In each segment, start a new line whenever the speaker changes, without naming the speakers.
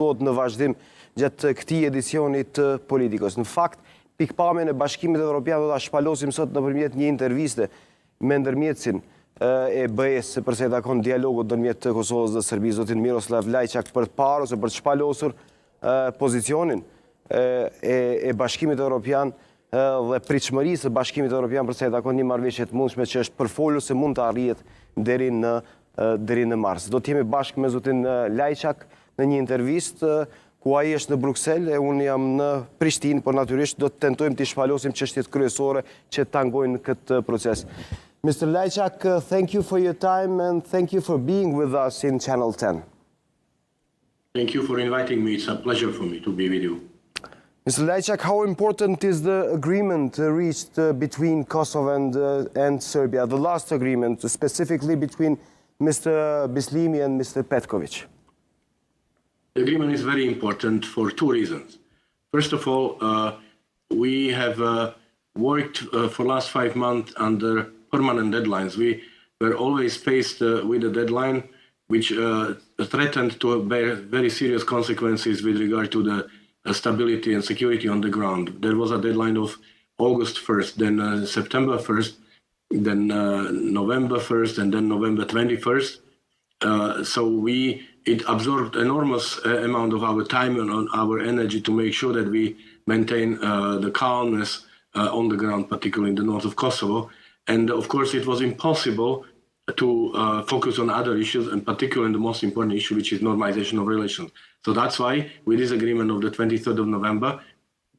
në vazhdim gjatë këtij edicioni të Politikos. Në fakt, pikpamjen e Bashkimit Evropian do ta shpalosim sot nëpërmjet një interviste me ndërmjetësin e BE-s për sa i takon dialogut ndërmjet Kosovës dhe Serbisë, zotin Miroslav Lajçak, për të parë ose për të shpalosur pozicionin e Bashkimit Evropian dhe pritshmërisë së Bashkimit Evropian për sa i takon një marrëveshje të mundshme që është përfolur se mund të arrihet deri në mars. Do të jemi bashkë me zotin Lajçak në një intervistë ku ai është në Bruksel e unë jam në Prishtinë, por natyrisht do të tentojmë të shpalosim çështjet kryesore që tangojnë këtë proces. Mr. Lajçak, thank you for your time and thank you for being with us in Channel 10.
Thank you for inviting me. It's a pleasure for me to be with you.
Mr. Lajçak, how important is the agreement reached between Kosovo and Serbia, the last agreement, specifically between Mr. Bislimi and Mr. Petković?
The agreement is very important for two reasons. First of all, we have worked for the last 5 months under permanent deadlines. We were always faced with a deadline which threatened to bear very serious consequences with regard to the stability and security on the ground. There was a deadline of August 1st, then September 1st, then November 1st, and then November 21st. So it absorbed enormous amount of our time and our energy to make sure that we maintain the calmness on the ground, particularly in the north of Kosovo. And of course, it was impossible to focus on other issues, and particularly the most important issue, which is normalization of relations. So that's why, with this agreement of the 23rd of November,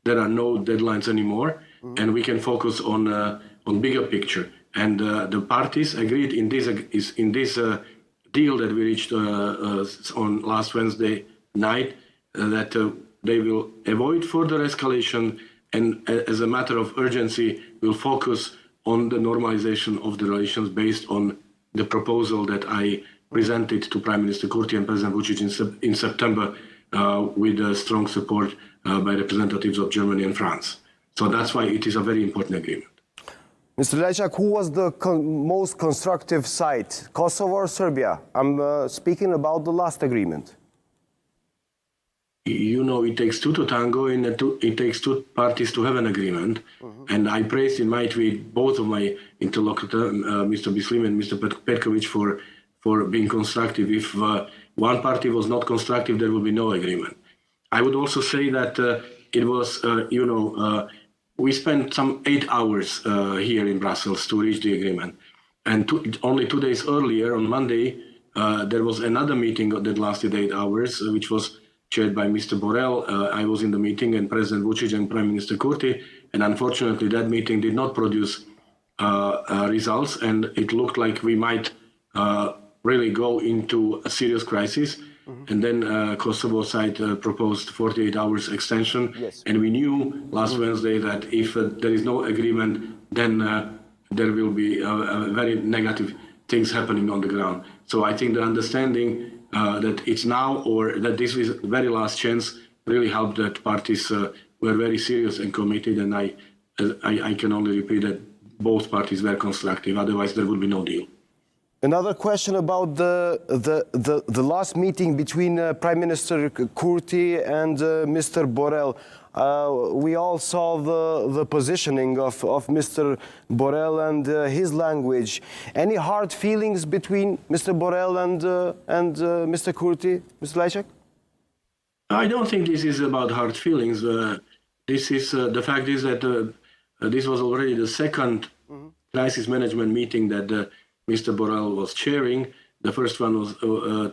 there are no deadlines anymore, and we can focus on bigger picture. And the parties agreed in this deal that we reached on last Wednesday night that they will avoid further escalation, and as a matter of urgency, will focus on the normalization of the relations based on the proposal that I presented to Prime Minister Kurti and President Vučić in September with strong support by representatives of Germany and France. So that's why it is a very important agreement.
Mr. Lajçak, who was the most constructive side, Kosovo or Serbia? I'm speaking about the last agreement.
You know, it takes two to tango, and it takes two parties to have an agreement. And I praised in my tweet both of my interlocutors, Mr. Bislimi and Mr. Petković, for being constructive. If one party was not constructive, there would be no agreement. I would also say that it was, we spent some 8 hours here in Brussels to reach the agreement. And only 2 days earlier, on Monday, there was another meeting that lasted 8 hours, which was chaired by Mr. Borrell. I was in the meeting, and President Vučić and Prime Minister Kurti, and unfortunately that meeting did not produce results, and it looked like we might really go into a serious crisis. And then Kosovo side proposed 48 hours extension. Yes. And we knew last Wednesday that if there is no agreement, then there will be very negative things happening on the ground. So I think the understanding that it's now, or that this is the very last chance, really helped that parties were very serious and committed, and I can only repeat that both parties were constructive, otherwise there would be no deal.
Another question about the last meeting between Prime Minister Kurti and Mr. Borrell. We all saw the positioning of Mr. Borrell and his language. Any hard feelings between Mr. Borrell and Mr. Kurti, Mr. Lajçak?
I don't think this is about hard feelings. The fact is that this was already the second crisis management meeting that Mr. Borrell was chairing. The first one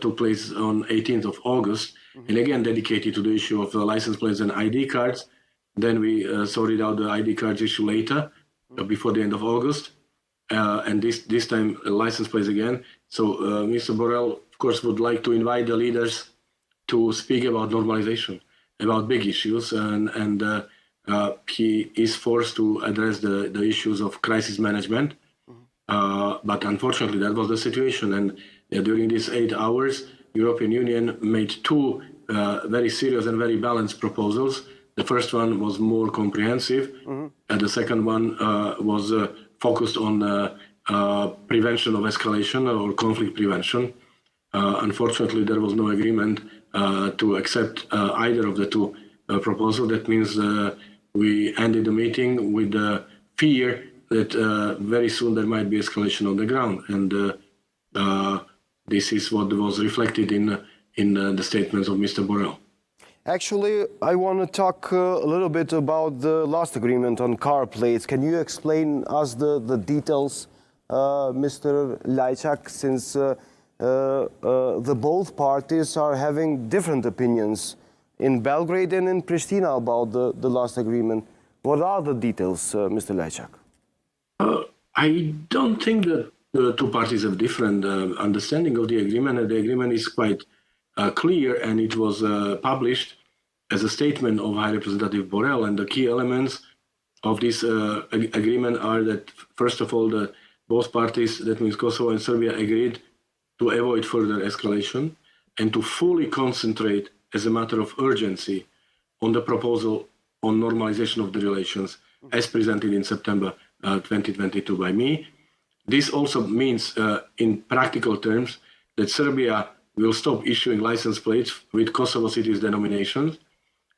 took place on 18th of August, and again dedicated to the issue of license plates and ID cards. Then we sorted out the ID cards issue later, before the end of August, and this time license plates again. So Mr. Borrell, of course, would like to invite the leaders to speak about normalization, about big issues, and he is forced to address the issues of crisis management. But unfortunately, that was the situation. And during these 8 hours, European Union made two very serious and very balanced proposals. The first one was more comprehensive, and the second one was focused on prevention of escalation or conflict prevention. Unfortunately, there was no agreement to accept either of the two proposals. That means we ended the meeting with the fear that very soon there might be escalation on the ground, and this is what was reflected in the statements of Mr. Borrell.
Actually, I want to talk a little bit about the last agreement on car plates. Can you explain us the details, Mr. Lajçak, since the both parties are having different opinions in Belgrade and in Pristina about the last agreement? What are the details, Mr. Lajçak?
I don't think that the two parties have different understanding of the agreement, and the agreement is quite clear, and it was published as a statement of High Representative Borrell. And the key elements of this agreement are that, first of all, both parties, that means Kosovo and Serbia, agreed to avoid further escalation and to fully concentrate as a matter of urgency on the proposal on normalization of the relations as presented in September 2022 by me. This also means, in practical terms, that Serbia will stop issuing license plates with Kosovo cities denominations,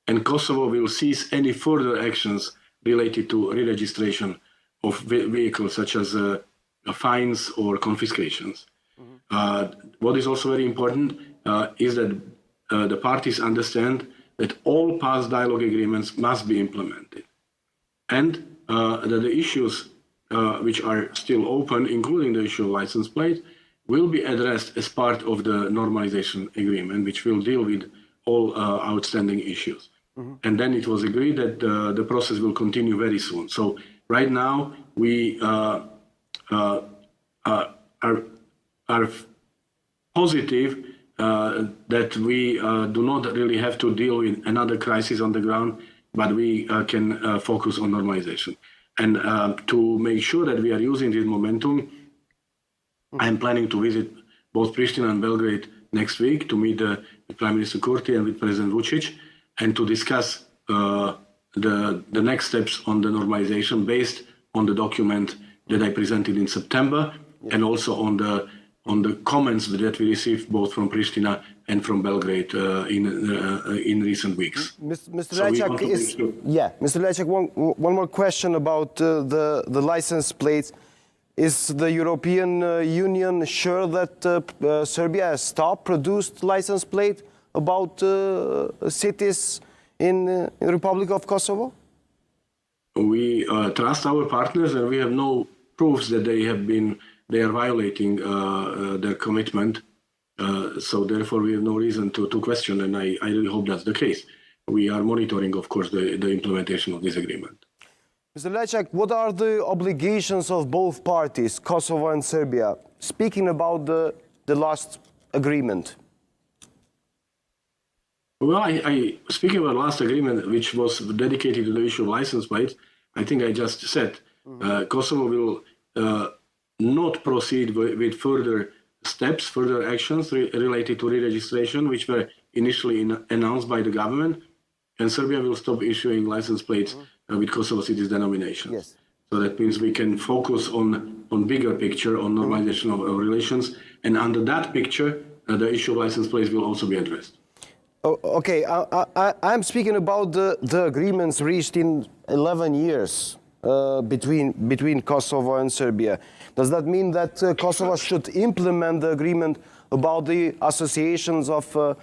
and Kosovo will cease any further actions related to re-registration of vehicles, such as fines or confiscations. What is also very important is that the parties understand that all past dialogue agreements must be implemented, and that the issues which are still open, including the issue of license plate, will be addressed as part of the normalization agreement, which will deal with all outstanding issues. And then it was agreed that the process will continue very soon. So right now we are positive that we do not really have to deal with another crisis on the ground, but we can focus on normalization. And to make sure that we are using this momentum, I am planning to visit both Pristina and Belgrade next week to meet with Prime Minister Kurti and with President Vučić, and to discuss the next steps on the normalization based on the document that I presented in September, and also on the comments that we received both from Pristina and from Belgrade in recent weeks.
Mr. Lajçak, Mr. Lajçak, one more question about the license plates. Is the European Union sure that Serbia has stopped produced license plate about cities in the Republic of Kosovo?
We trust our partners, and we have no proofs that they are violating their commitment. So therefore, we have no reason to question, and I really hope that's the case. We are monitoring, of course, the implementation of this agreement.
Mr. Lajçak, what are the obligations of both parties, Kosovo and Serbia, speaking about the last agreement?
Well, speaking about the last agreement, which was dedicated to the issue of license plates, I think I just said Kosovo will not proceed with further steps, further actions related to re-registration, which were initially announced by the government, and Serbia will stop issuing license plates with Kosovo cities denominations.
Yes.
So that means we can focus on bigger picture, on normalization of relations, and under that picture, the issue of license plates will also be addressed.
Oh, okay, I'm speaking about the agreements reached in 11 years between Kosovo and Serbia. Does that mean that Kosovo should implement the agreement about the associations of a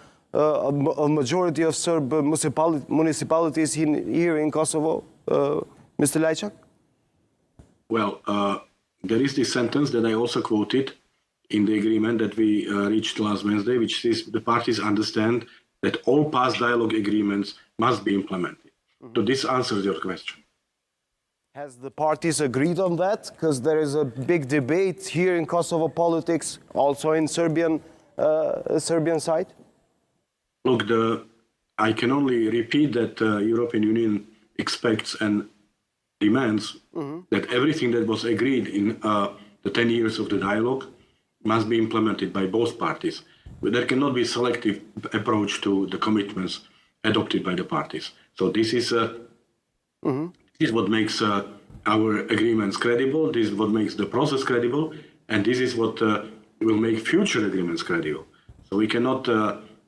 majority of Serb municipalities here in Kosovo, Mr. Lajçak?
Well, there is this sentence that I also quoted in the agreement that we reached last Wednesday, which says the parties understand that all past dialogue agreements must be implemented. So this answers your question.
Has the parties agreed on that? Because there is a big debate here in Kosovo politics, also in Serbian side.
Look, I can only repeat that the European Union expects and demands that everything that was agreed in the 10 years of the dialogue must be implemented by both parties. But there cannot be a selective approach to the commitments adopted by the parties. So this is what makes our agreements credible, this is what makes the process credible, and this is what will make future agreements credible. So we cannot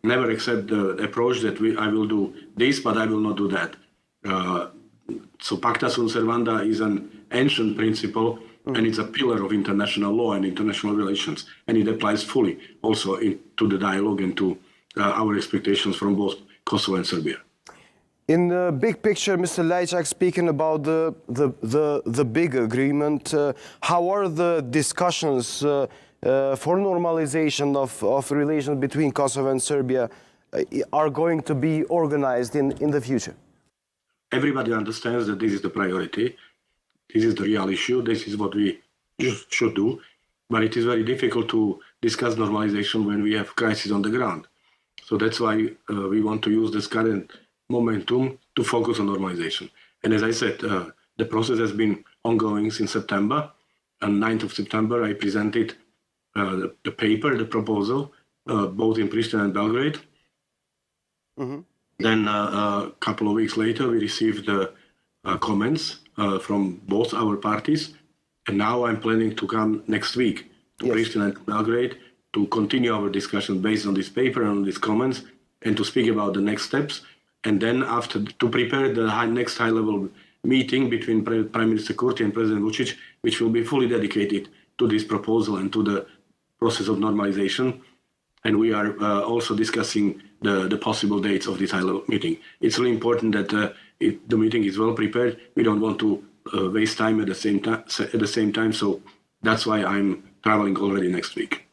never accept the approach that I will do this, but I will not do that. So pacta sunt servanda is an ancient principle, and it's a pillar of international law and international relations, and it applies fully also to the dialogue and to our expectations from both Kosovo and Serbia.
In the big picture, Mr. Lajçak, speaking about the big agreement, how are the discussions for normalization of relations between Kosovo and Serbia are going to be organized in the future?
Everybody understands that this is the priority. This is the real issue. This is what we should do. But it is very difficult to discuss normalization when we have crisis on the ground. So that's why we want to use this current momentum to focus on normalization. And as I said, the process has been ongoing since September. On 9th of September, I presented the paper, the proposal, both in Pristina and Belgrade. Mm-hmm. Then a couple of weeks later, we received comments from both our parties. And now I'm planning to come next week to Pristina and Belgrade to continue our discussion based on this paper and on these comments, and to speak about the next steps. And then after, to prepare the next high-level meeting between Prime Minister Kurti and President Vučić, which will be fully dedicated to this proposal and to the process of normalization. And we are also discussing the possible dates of this high-level meeting. It's really important that the meeting is well prepared. We don't want to waste time at the same time. So that's why I'm traveling already next week.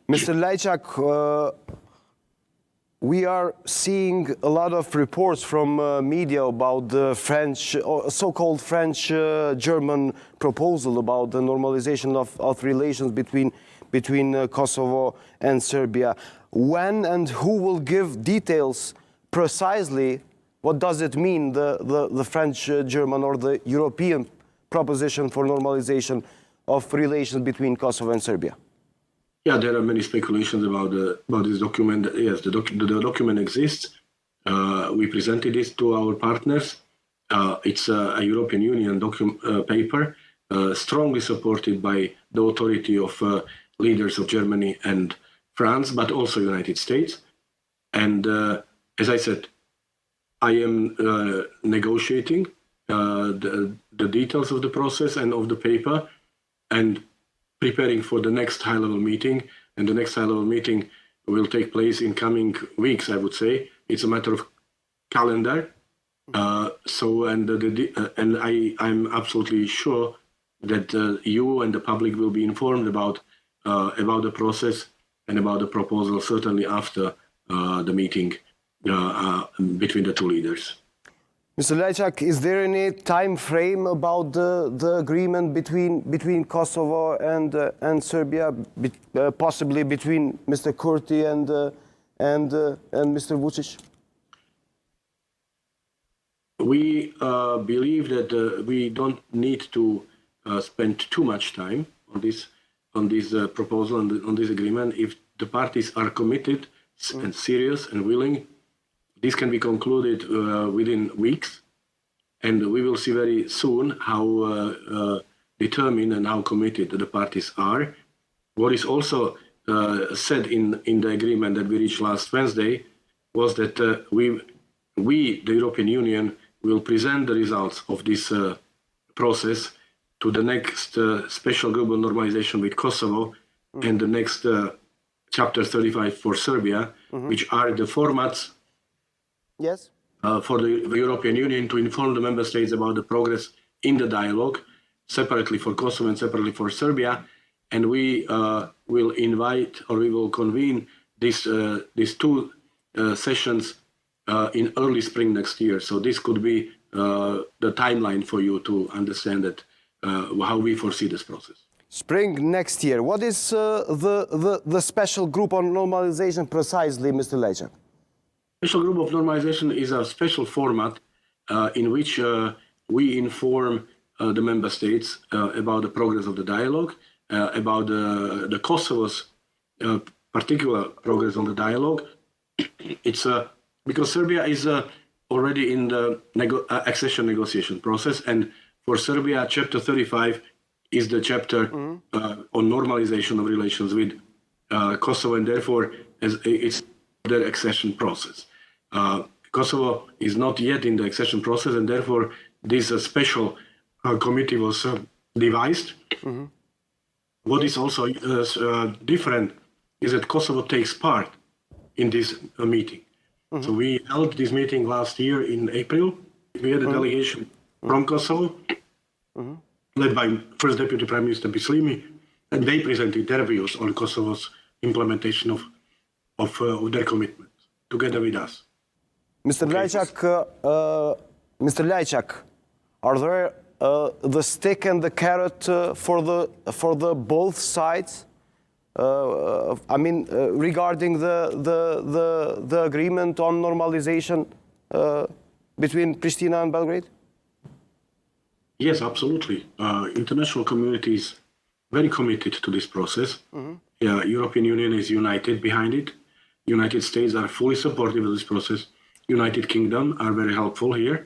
Mr. Lajçak, we are seeing a lot of reports from media about the French, so-called French-German proposal about the normalization of relations between Kosovo and Serbia. When and who will give details precisely? What does it mean, the French-German or the European proposition for normalization of relations between Kosovo and Serbia?
Yeah, there are many speculations about this document. Yes, the document exists. We presented it to our partners. It's a European Union paper, strongly supported by the authority of leaders of Germany and France, but also United States. And as I said, I am negotiating the details of the process and of the paper, and preparing for the next high-level meeting. And the next high-level meeting will take place in coming weeks, I would say. It's a matter of calendar. I'm absolutely sure that you and the public will be informed about the process and about the proposal, certainly after the meeting between the two leaders.
Mr. Lajçak, is there any time frame about the agreement between Kosovo and Serbia, possibly between Mr. Kurti and Mr. Vučić? We believe that we don't need to spend too much time on this proposal and on this agreement. If the parties are committed and serious and willing, this can be concluded within weeks, and we will see very soon how determined and how committed the parties are. What is also said in the agreement that we reached last Wednesday was that we, the European Union, will present the results of this process to the next special global normalization with Kosovo and the next Chapter 35 for Serbia, which are the formats for the European Union to inform the member states about the progress in the dialogue, separately for Kosovo and separately for Serbia. And we will invite, or we will convene these two sessions in early spring next year. So this could be the timeline for you to understand that how we foresee this process. Spring next year. What is the special group on normalization precisely, Mr. Lajçak?
Special group of normalization is a special format in which we inform the member states about the progress of the dialogue, about the Kosovo's particular progress on the dialogue. It's because Serbia is already in the accession negotiation process, and for Serbia, Chapter 35 is the chapter on normalization of relations with Kosovo, and therefore it's their accession process. Kosovo is not yet in the accession process, and therefore this special committee was devised. What is also different is that Kosovo takes part in this meeting. So we held this meeting last year in April. We had a delegation from Kosovo, led by First Deputy Prime Minister Bislimi, and they presented their views on Kosovo's implementation of their commitments, together with us.
Mr. Lajçak, are there the stick and the carrot for the both sides? I mean, regarding the agreement on normalization between Pristina and Belgrade?
Yes, absolutely. International community is very committed to this process. European Union is united behind it. United States are fully supportive of this process. United Kingdom are very helpful here.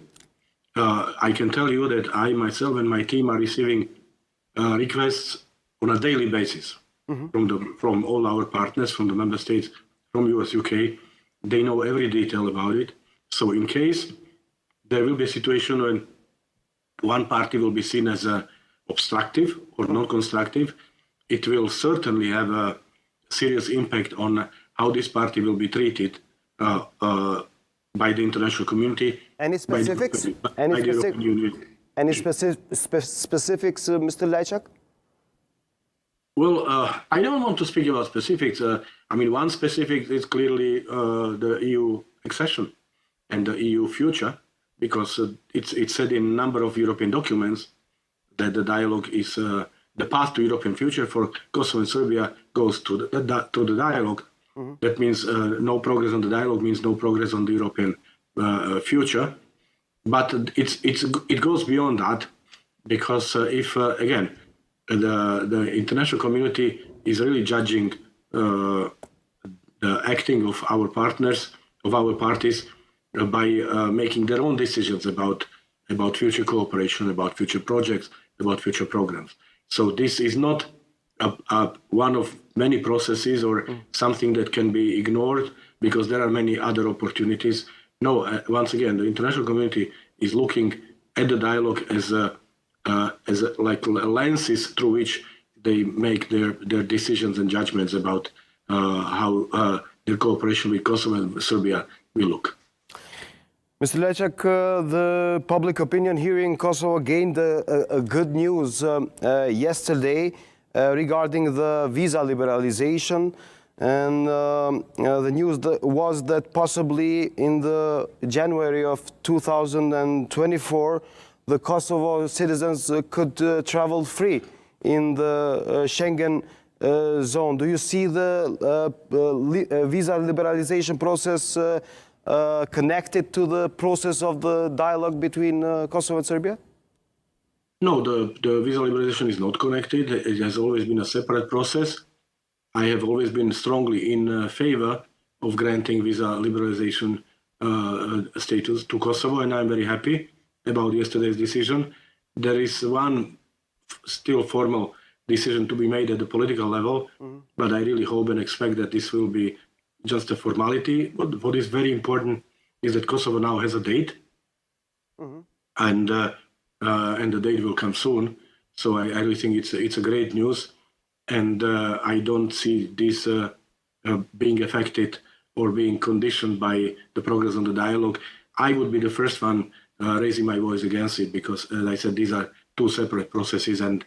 I can tell you that I myself and my team are receiving requests on a daily basis from all our partners, from the member states, from US, UK. They know every detail about it. So in case there will be a situation when one party will be seen as obstructive or non-constructive, it will certainly have a serious impact on how this party will be treated by the international community.
Any specifics? Any specifics, Mr. Lajçak?
Well, I don't want to speak about specifics. I mean, one specific is clearly the EU accession and the EU future, because it's said in a number of European documents that the dialogue is the path to European future for Kosovo and Serbia goes to the dialogue. That means no progress on the dialogue means no progress on the European future. But it goes beyond that, because if again the international community is really judging the acting of our partners, of our parties, by making their own decisions about future cooperation, about future projects, about future programs. So this is not one of many processes or something that can be ignored because there are many other opportunities. No, once again, the international community is looking at the dialogue as like lenses through which they make their decisions and judgments about how their cooperation with Kosovo and Serbia will look.
Mr. Lajçak, the public opinion here in Kosovo gained a good news yesterday regarding the visa liberalization, and the news was that possibly in the January of 2024 the Kosovo citizens could travel free in the Schengen zone. Do you see the visa liberalization process connected to the process of the dialogue between Kosovo and Serbia?
No, the visa liberalization is not connected. It has always been a separate process. I have always been strongly in favor of granting visa liberalization status to Kosovo, and I'm very happy about yesterday's decision. There is one still formal decision to be made at the political level, but I really hope and expect that this will be just a formality. But what is very important is that Kosovo now has a date, and the date will come soon. So I really think it's a great news, and I don't see this being affected or being conditioned by the progress on the dialogue. I would be the first one raising my voice against it, because, as I said, these are two separate processes, and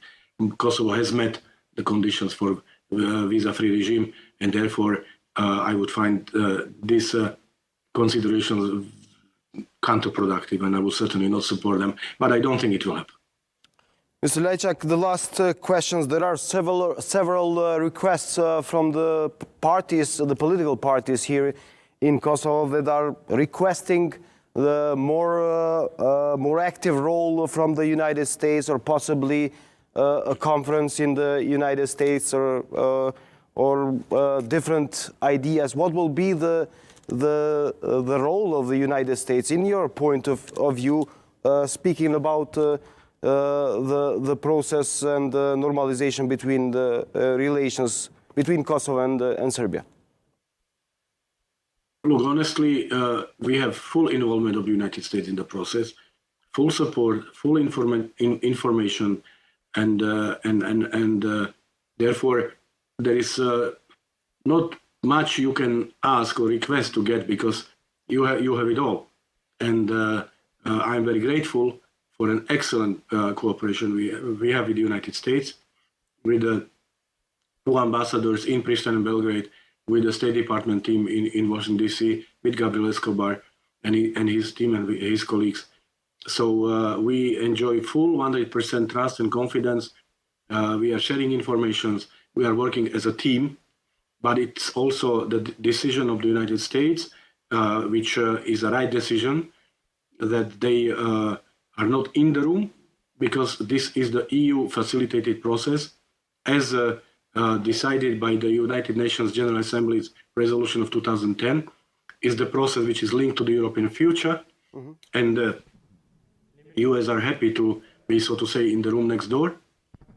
Kosovo has met the conditions for visa-free regime, and therefore I would find these considerations counterproductive, and I will certainly not support them, but I don't think it will happen.
Mr. Lajçak, the last questions. There are several requests from the parties, the political parties here in Kosovo, that are requesting the more active role from the United States, or possibly a conference in the United States, or different ideas. What will be the role of the United States in your point of view, speaking about the process and the normalization between the relations between Kosovo and Serbia?
Look, honestly, we have full involvement of the United States in the process, full support, full information, and therefore there is not much you can ask or request to get because you have it all. And I'm very grateful for an excellent cooperation we have with the United States, with the two ambassadors in Pristina and Belgrade, with the State Department team in Washington, D.C., with Gabriel Escobar and his team and his colleagues. So we enjoy full 100% trust and confidence. We are sharing information. We are working as a team, but it's also the decision of the United States, which is a right decision, that they are not in the room, because this is the EU facilitated process as decided by the United Nations General Assembly's resolution of 2010, is the process which is linked to the European future. Mm-hmm. And US are happy to be, so to say, in the room next door,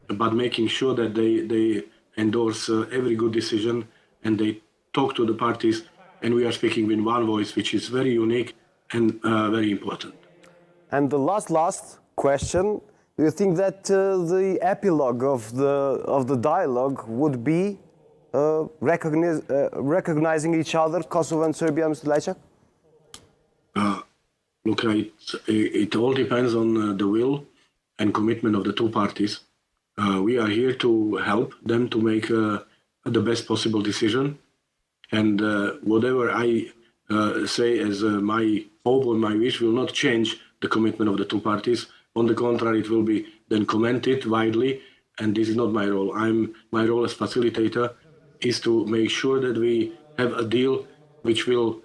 but making sure that they endorse every good decision and they talk to the parties, and we are speaking with one voice, which is very unique and very important.
And the last question: do you think that the epilogue of the dialogue would be recognizing each other, Kosovo and Serbia, Mr. Lajçak?
Look, it all depends on the will and commitment of the two parties. We are here to help them to make the best possible decision. And whatever I say as my hope or my wish will not change the commitment of the two parties. On the contrary, it will be then commented widely, and this is not my role. My role as facilitator is to make sure that we have a deal which will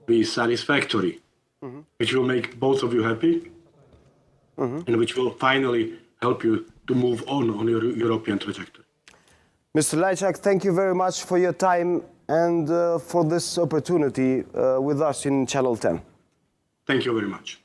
be satisfactory, mm-hmm. which will make both of you happy, mm-hmm. and which will finally help you to move on your European trajectory.
Mr. Lajçak, thank you very much for your time and for this opportunity with us in Channel 10.
Thank you very much.